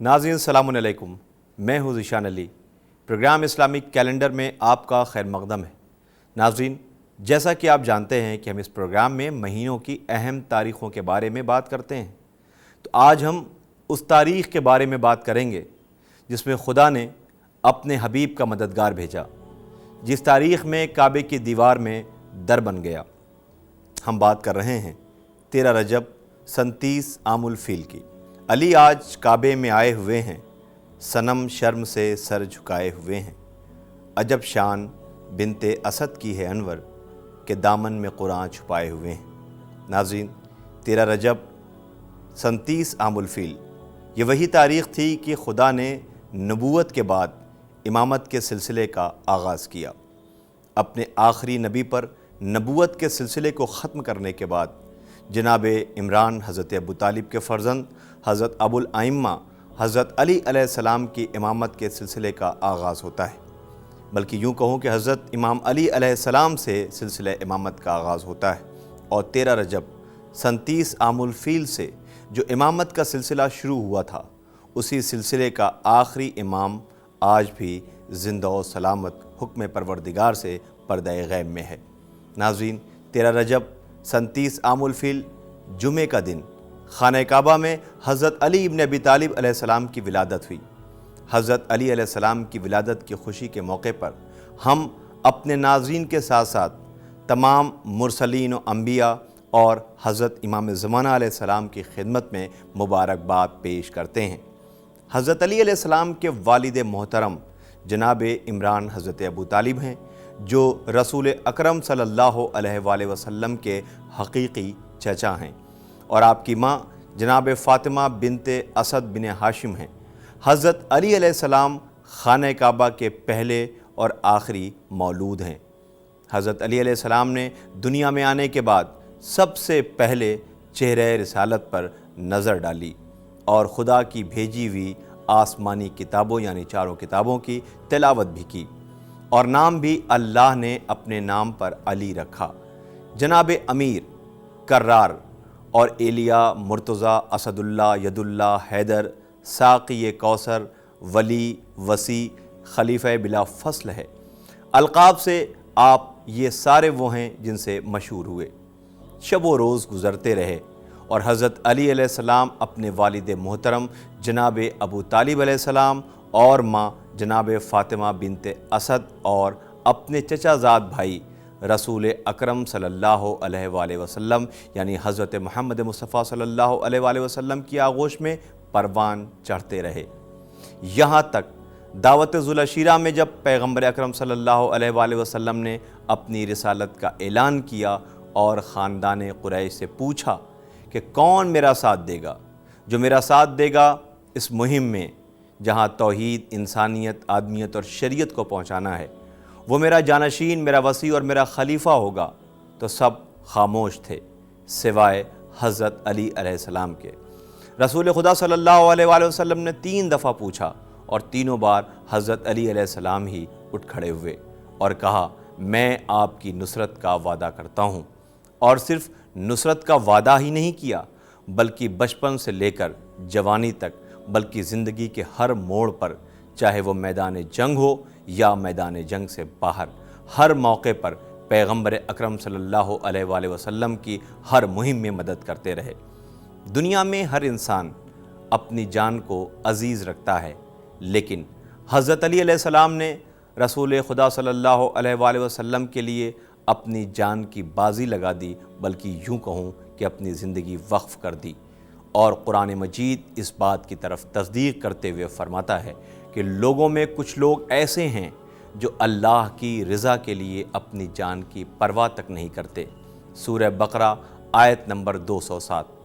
ناظرین السلام علیکم، میں ہوں ذیشان علی۔ پروگرام اسلامک کیلنڈر میں آپ کا خیر مقدم ہے۔ ناظرین، جیسا کہ آپ جانتے ہیں کہ ہم اس پروگرام میں مہینوں کی اہم تاریخوں کے بارے میں بات کرتے ہیں، تو آج ہم اس تاریخ کے بارے میں بات کریں گے جس میں خدا نے اپنے حبیب کا مددگار بھیجا، جس تاریخ میں کعبے کی دیوار میں در بن گیا۔ ہم بات کر رہے ہیں 13 رجب سن 30 عام الفیل کی۔ علی آج کعبے میں آئے ہوئے ہیں، صنم شرم سے سر جھکائے ہوئے ہیں۔ عجب شان بنت اسد کی ہے انور کہ دامن میں قرآن چھپائے ہوئے ہیں۔ ناظرین، 13 رجب سن 30 عام الفیل یہ وہی تاریخ تھی کہ خدا نے نبوت کے بعد امامت کے سلسلے کا آغاز کیا۔ اپنے آخری نبی پر نبوت کے سلسلے کو ختم کرنے کے بعد جناب عمران حضرت ابو طالب کے فرزند حضرت ابو الائمہ حضرت علی علیہ السلام کی امامت کے سلسلے کا آغاز ہوتا ہے، بلکہ یوں کہوں کہ حضرت امام علی علیہ السلام سے سلسلہ امامت کا آغاز ہوتا ہے، اور 13 رجب سن 30 عام الفیل سے جو امامت کا سلسلہ شروع ہوا تھا، اسی سلسلے کا آخری امام آج بھی زندہ و سلامت حکم پروردگار سے پردہ غیب میں ہے۔ ناظرین، 13 رجب سن 30 عام الفیل جمعے کا دن خانہ کعبہ میں حضرت علی ابن ابی طالب علیہ السلام کی ولادت ہوئی۔ حضرت علی علیہ السلام کی ولادت کی خوشی کے موقع پر ہم اپنے ناظرین کے ساتھ ساتھ تمام مرسلین و انبیاء اور حضرت امام زمانہ علیہ السلام کی خدمت میں مبارکباد پیش کرتے ہیں۔ حضرت علی علیہ السلام کے والد محترم جناب عمران حضرت ابو طالب ہیں، جو رسول اکرم صلی اللہ علیہ وآلہ وسلم کے حقیقی چچا ہیں، اور آپ کی ماں جناب فاطمہ بنت اسد بن ہاشم ہیں۔ حضرت علی علیہ السلام خانہ کعبہ کے پہلے اور آخری مولود ہیں۔ حضرت علی علیہ السلام نے دنیا میں آنے کے بعد سب سے پہلے چہرہ رسالت پر نظر ڈالی اور خدا کی بھیجی ہوئی آسمانی کتابوں یعنی 4 کتابوں کی تلاوت بھی کی، اور نام بھی اللہ نے اپنے نام پر علی رکھا۔ جناب امیر، کرار اور ایلیا، مرتضیٰ، اسد اللہ، ید اللہ، حیدر، ساقی کوثر، ولی، وسیع، خلیفہ بلا فصل ہے۔ القاب سے آپ یہ سارے وہ ہیں جن سے مشہور ہوئے۔ شب و روز گزرتے رہے اور حضرت علی علیہ السلام اپنے والد محترم جناب ابو طالب علیہ السلام اور ماں جناب فاطمہ بنت اسد اور اپنے چچا زاد بھائی رسول اکرم صلی اللہ علیہ وآلہ وسلم یعنی حضرت محمد مصطفیٰ صلی اللہ علیہ وآلہ وسلم کی آغوش میں پروان چڑھتے رہے، یہاں تک دعوت ذوالعشیرہ میں جب پیغمبر اکرم صلی اللہ علیہ وآلہ وسلم نے اپنی رسالت کا اعلان کیا اور خاندان قریش سے پوچھا کہ کون میرا ساتھ دے گا، جو میرا ساتھ دے گا اس مہم میں جہاں توحید، انسانیت، آدمیت اور شریعت کو پہنچانا ہے، وہ میرا جانشین، میرا وصی اور میرا خلیفہ ہوگا، تو سب خاموش تھے سوائے حضرت علی علیہ السلام کے۔ رسول خدا صلی اللہ علیہ وآلہ وسلم نے 3 دفعہ پوچھا اور تینوں بار حضرت علی علیہ السلام ہی اٹھ کھڑے ہوئے اور کہا، میں آپ کی نصرت کا وعدہ کرتا ہوں، اور صرف نصرت کا وعدہ ہی نہیں کیا بلکہ بچپن سے لے کر جوانی تک، بلکہ زندگی کے ہر موڑ پر، چاہے وہ میدان جنگ ہو یا میدان جنگ سے باہر، ہر موقع پر پیغمبر اکرم صلی اللہ علیہ وآلہ وسلم کی ہر مہم میں مدد کرتے رہے۔ دنیا میں ہر انسان اپنی جان کو عزیز رکھتا ہے، لیکن حضرت علی علیہ السلام نے رسول خدا صلی اللہ علیہ وآلہ وسلم کے لیے اپنی جان کی بازی لگا دی، بلکہ یوں کہوں کہ اپنی زندگی وقف کر دی، اور قرآن مجید اس بات کی طرف تصدیق کرتے ہوئے فرماتا ہے کہ لوگوں میں کچھ لوگ ایسے ہیں جو اللہ کی رضا کے لیے اپنی جان کی پرواہ تک نہیں کرتے۔ سورہ بقرہ آیت نمبر 207۔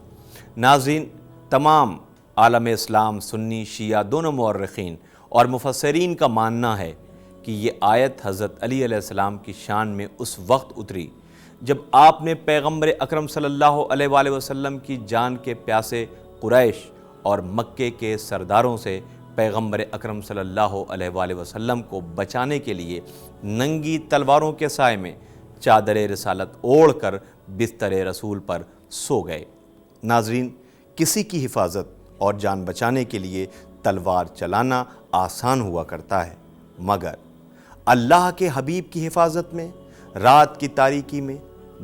ناظرین، تمام عالم اسلام، سنی شیعہ دونوں مورخین اور مفسرین کا ماننا ہے کہ یہ آیت حضرت علی علیہ السلام کی شان میں اس وقت اتری جب آپ نے پیغمبر اکرم صلی اللہ علیہ وآلہ وسلم کی جان کے پیاسے قریش اور مکے کے سرداروں سے پیغمبر اکرم صلی اللہ علیہ وآلہ وسلم کو بچانے کے لیے ننگی تلواروں کے سائے میں چادر رسالت اوڑھ کر بستر رسول پر سو گئے۔ ناظرین، کسی کی حفاظت اور جان بچانے کے لیے تلوار چلانا آسان ہوا کرتا ہے، مگر اللہ کے حبیب کی حفاظت میں رات کی تاریکی میں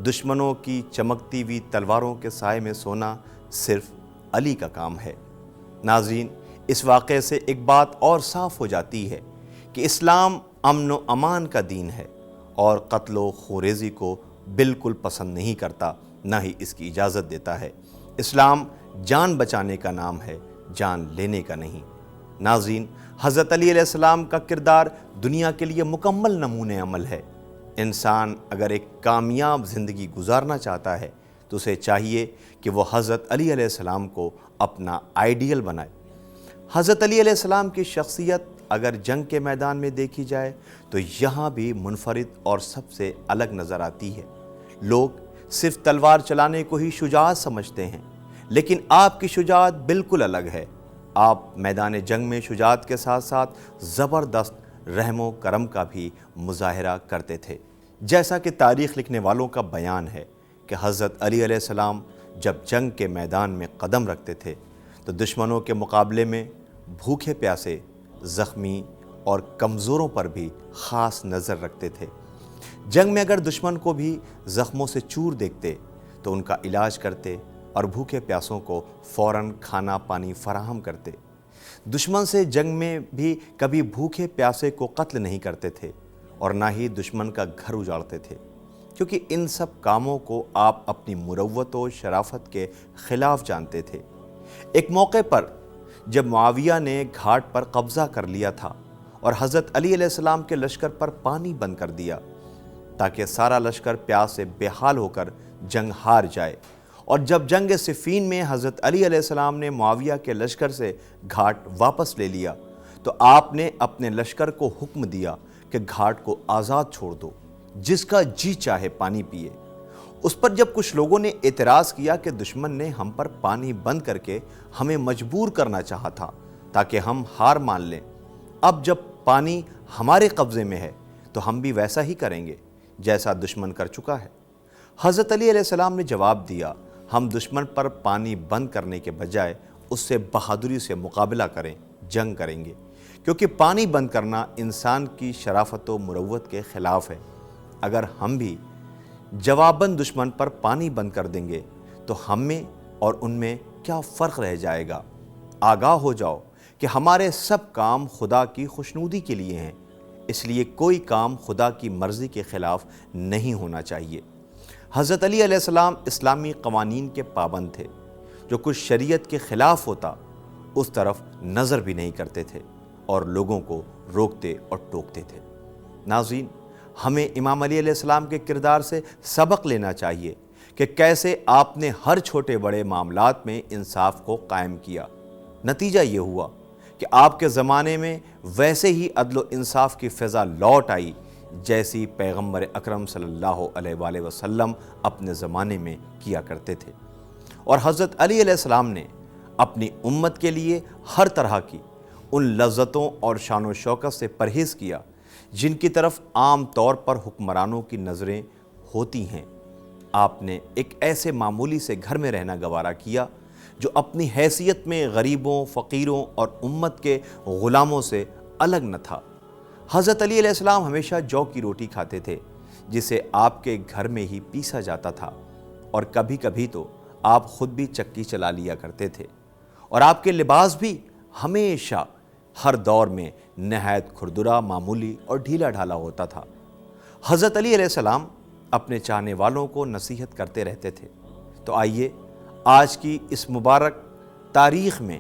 دشمنوں کی چمکتی ہوئی تلواروں کے سائے میں سونا صرف علی کا کام ہے۔ ناظرین، اس واقعے سے ایک بات اور صاف ہو جاتی ہے کہ اسلام امن و امان کا دین ہے اور قتل و خوریزی کو بالکل پسند نہیں کرتا، نہ ہی اس کی اجازت دیتا ہے۔ اسلام جان بچانے کا نام ہے، جان لینے کا نہیں۔ ناظرین، حضرت علی علیہ السلام کا کردار دنیا کے لیے مکمل نمونہ عمل ہے۔ انسان اگر ایک کامیاب زندگی گزارنا چاہتا ہے تو اسے چاہیے کہ وہ حضرت علی علیہ السلام کو اپنا آئیڈیل بنائے۔ حضرت علی علیہ السلام کی شخصیت اگر جنگ کے میدان میں دیکھی جائے تو یہاں بھی منفرد اور سب سے الگ نظر آتی ہے۔ لوگ صرف تلوار چلانے کو ہی شجاعت سمجھتے ہیں، لیکن آپ کی شجاعت بالکل الگ ہے۔ آپ میدان جنگ میں شجاعت کے ساتھ ساتھ زبردست رحم و کرم کا بھی مظاہرہ کرتے تھے، جیسا کہ تاریخ لکھنے والوں کا بیان ہے کہ حضرت علی علیہ السلام جب جنگ کے میدان میں قدم رکھتے تھے تو دشمنوں کے مقابلے میں بھوکے پیاسے، زخمی اور کمزوروں پر بھی خاص نظر رکھتے تھے۔ جنگ میں اگر دشمن کو بھی زخموں سے چور دیکھتے تو ان کا علاج کرتے اور بھوکے پیاسوں کو فوراً کھانا پانی فراہم کرتے۔ دشمن سے جنگ میں بھی کبھی بھوکے پیاسے کو قتل نہیں کرتے تھے اور نہ ہی دشمن کا گھر اجاڑتے تھے، کیونکہ ان سب کاموں کو آپ اپنی مروت و شرافت کے خلاف جانتے تھے۔ ایک موقع پر جب معاویہ نے گھاٹ پر قبضہ کر لیا تھا اور حضرت علی علیہ السلام کے لشکر پر پانی بند کر دیا تاکہ سارا لشکر پیاس سے بے حال ہو کر جنگ ہار جائے، اور جب جنگ صفین میں حضرت علی علیہ السلام نے معاویہ کے لشکر سے گھاٹ واپس لے لیا تو آپ نے اپنے لشکر کو حکم دیا کہ گھاٹ کو آزاد چھوڑ دو، جس کا جی چاہے پانی پیے۔ اس پر جب کچھ لوگوں نے اعتراض کیا کہ دشمن نے ہم پر پانی بند کر کے ہمیں مجبور کرنا چاہا تھا تاکہ ہم ہار مان لیں، اب جب پانی ہمارے قبضے میں ہے تو ہم بھی ویسا ہی کریں گے جیسا دشمن کر چکا ہے۔ حضرت علی علیہ السلام نے جواب دیا، ہم دشمن پر پانی بند کرنے کے بجائے اس سے بہادری سے مقابلہ کریں، جنگ کریں گے، کیونکہ پانی بند کرنا انسان کی شرافت و مروت کے خلاف ہے۔ اگر ہم بھی جواباً دشمن پر پانی بند کر دیں گے تو ہم میں اور ان میں کیا فرق رہ جائے گا؟ آگاہ ہو جاؤ کہ ہمارے سب کام خدا کی خوشنودی کے لیے ہیں، اس لیے کوئی کام خدا کی مرضی کے خلاف نہیں ہونا چاہیے۔ حضرت علی علیہ السلام اسلامی قوانین کے پابند تھے، جو کچھ شریعت کے خلاف ہوتا اس طرف نظر بھی نہیں کرتے تھے اور لوگوں کو روکتے اور ٹوکتے تھے۔ ناظرین، ہمیں امام علی علیہ السلام کے کردار سے سبق لینا چاہیے کہ کیسے آپ نے ہر چھوٹے بڑے معاملات میں انصاف کو قائم کیا۔ نتیجہ یہ ہوا کہ آپ کے زمانے میں ویسے ہی عدل و انصاف کی فضا لوٹ آئی جیسی پیغمبر اکرم صلی اللہ علیہ وآلہ وسلم اپنے زمانے میں کیا کرتے تھے، اور حضرت علی علیہ السلام نے اپنی امت کے لیے ہر طرح کی ان لذتوں اور شان و شوکت سے پرہیز کیا جن کی طرف عام طور پر حکمرانوں کی نظریں ہوتی ہیں۔ آپ نے ایک ایسے معمولی سے گھر میں رہنا گوارا کیا جو اپنی حیثیت میں غریبوں، فقیروں اور امت کے غلاموں سے الگ نہ تھا۔ حضرت علی علیہ السلام ہمیشہ جو کی روٹی کھاتے تھے جسے آپ کے گھر میں ہی پیسا جاتا تھا، اور کبھی کبھی تو آپ خود بھی چکی چلا لیا کرتے تھے، اور آپ کے لباس بھی ہمیشہ ہر دور میں نہایت کھردرا، معمولی اور ڈھیلا ڈھالا ہوتا تھا۔ حضرت علی علیہ السلام اپنے چاہنے والوں کو نصیحت کرتے رہتے تھے۔ تو آئیے آج کی اس مبارک تاریخ میں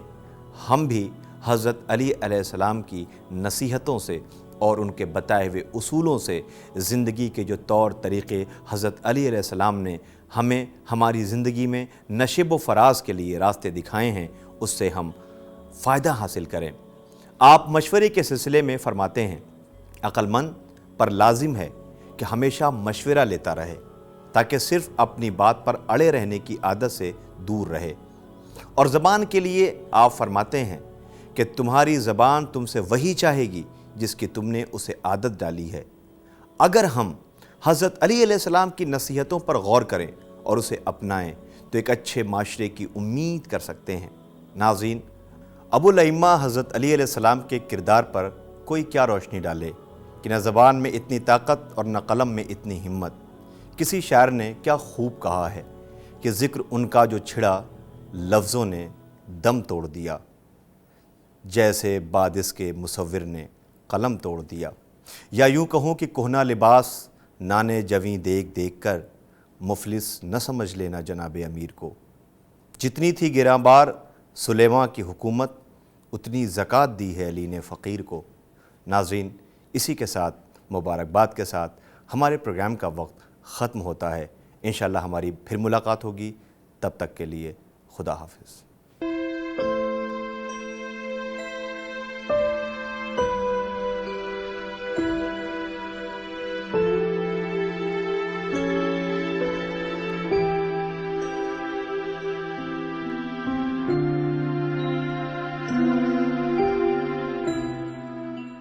ہم بھی حضرت علی علیہ السلام کی نصیحتوں سے اور ان کے بتائے ہوئے اصولوں سے زندگی کے جو طور طریقے حضرت علی علیہ السلام نے ہمیں ہماری زندگی میں نشیب و فراز کے لیے راستے دکھائے ہیں، اس سے ہم فائدہ حاصل کریں۔ آپ مشورے کے سلسلے میں فرماتے ہیں، عقل مند پر لازم ہے کہ ہمیشہ مشورہ لیتا رہے تاکہ صرف اپنی بات پر اڑے رہنے کی عادت سے دور رہے۔ اور زبان کے لیے آپ فرماتے ہیں کہ تمہاری زبان تم سے وہی چاہے گی جس کی تم نے اسے عادت ڈالی ہے۔ اگر ہم حضرت علی علیہ السلام کی نصیحتوں پر غور کریں اور اسے اپنائیں تو ایک اچھے معاشرے کی امید کر سکتے ہیں۔ ناظرین، ابو الائمہ حضرت علی علیہ السلام کے کردار پر کوئی کیا روشنی ڈالے کہ نہ زبان میں اتنی طاقت اور نہ قلم میں اتنی ہمت۔ کسی شاعر نے کیا خوب کہا ہے کہ ذکر ان کا جو چھڑا لفظوں نے دم توڑ دیا، جیسے بادس کے مصور نے قلم توڑ دیا۔ یا یوں کہوں کہ کہنا لباس نانے جویں دیکھ دیکھ کر مفلس نہ سمجھ لینا جناب امیر کو۔ جتنی تھی گراں بار سلیمان کی حکومت، اتنی زکوٰۃ دی ہے علی نے فقیر کو۔ ناظرین، اسی کے ساتھ مبارکباد کے ساتھ ہمارے پروگرام کا وقت ختم ہوتا ہے۔ انشاءاللہ ہماری پھر ملاقات ہوگی، تب تک کے لیے خدا حافظ۔